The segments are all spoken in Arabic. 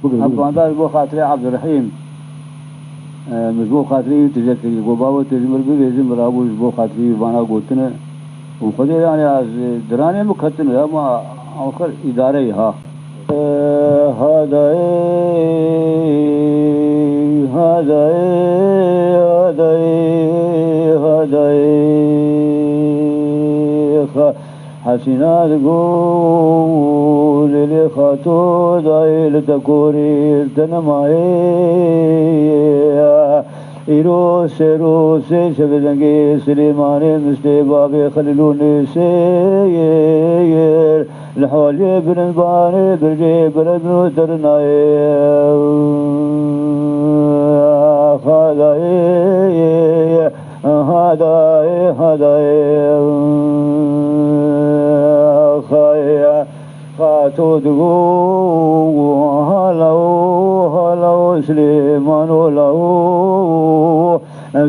أبغى دار بو خاطري عبد الرحيم مزبو خاطري تذكري بابا تزمر بيزمر أبو مزبو خاطري بانا قلتنا وخذ يعني از دراني مكتن يا ما آخر إدارة ها هذا هذا هذا هذا حسنات قول لخاتو دايل تكوري تنمائي إيروس روس شبدنجي سليماني مستبابي خللوني سير الحوالي برنباني برجي برنو ترناي هذا خاتو دقو هلو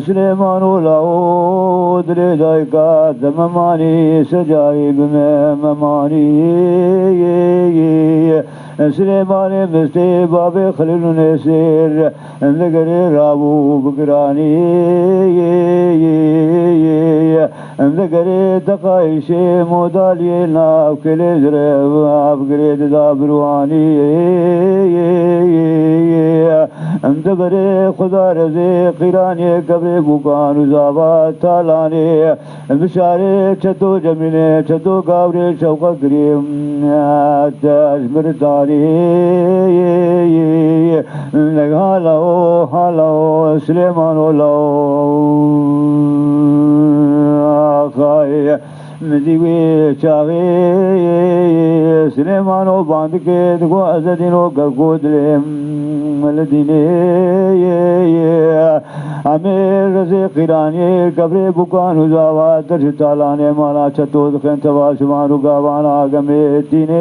سليمان ولو دري دايكا زمماني سجاي بمماني سليماني مستي بابي خليل نسير ذكري رابو بقراني ذكري دقايشي مودالي ناف كلي زرب عبقريد دابرواني ذكري خدا رزي قراني قبري بوكان وزابات تالاني بشاري چتو جميلي چتو قابري شوق قريم تجمر تاري هلو سليمان ولو مديوي چاغي سليمان وباند کے دگو ازدينو گگودلم ملديني امير رزي قراني قبر بوكان وزاوا درش تالاني مالا چتو دخن تواشمانو گاوانا گميتيني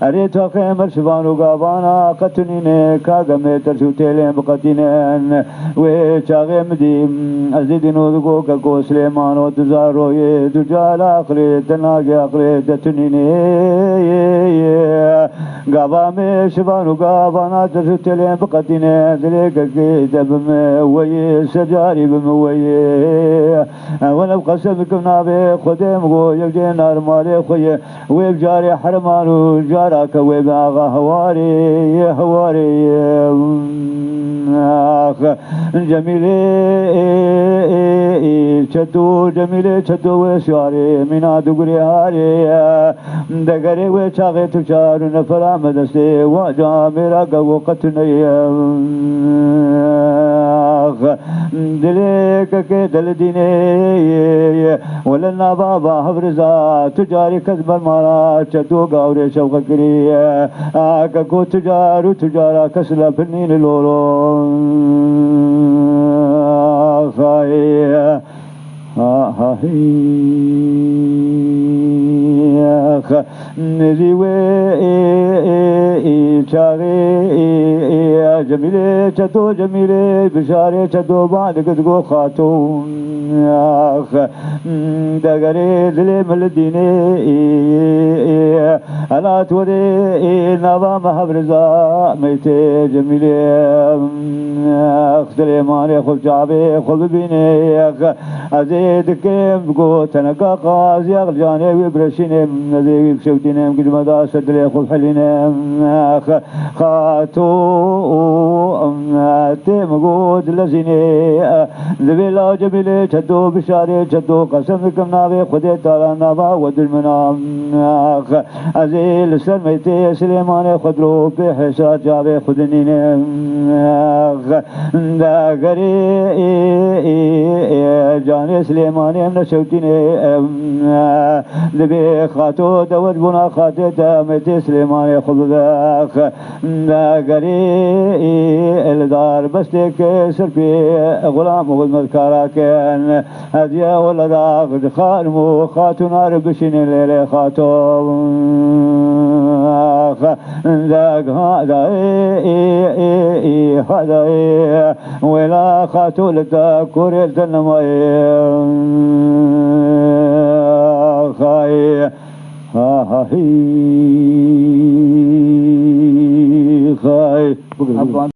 اري توخي مرشبانو گاوانا قطنيني كاگمي ترشو تيلين بقطينين وي چاغي مدي ازدينو دگو گگو سليمانو تزارو يه دجالا اخري تناغي اخري دتنيني گاوا میں شبانو گاوانا درشو تيلين بقطينين دليگگي دبم وي سجاري بم وي ولو قسمكم نابي خدم غو يجي نار مالي خوي ويبجاري حرمانو جاراك ويباغا هواري جميلي چتو وشاري منا دغري هاري دغري وچاغي تشار نفرا مدسي واجا میرا گو قتني دلك کے دل ديني ولنا بابا حفرزا تجاري كذب المالا چتو گاوري شوق كري كو تجارا كسلا فنين لولو نزيوي چاغي جميلي چتو جميلي بشاري چتو بعد قدقو خاتون دغري دلي ملديني انا توري نوا محبرزا ميتي جميلي سليماني خب جابي خب بيني ازيد كيم بقو تنقا قاضي اغلجاني وبرشيني نزيوي بشوتيني قدمدا سدلي خب حليني خاتو تيمقود لزيني ذبيلا جميلي چدو بشاري چدو قسمكم نابي خدي تالا نابا ودل منام ازيل سلميتي سليماني خدرو بحسات جابي خدنيني داغري جاني سليماني من شوتيني ذبي خاتو دود بنا خاتي دامتي سليماني خداخ داغري الدار بستك سربي غلام والمذكرة كان هدية ولا داغ خارمو خاتو نار بشين الليل خاتو ذاك هذا ولا خاتو لتاكور التنمي ها هي خاي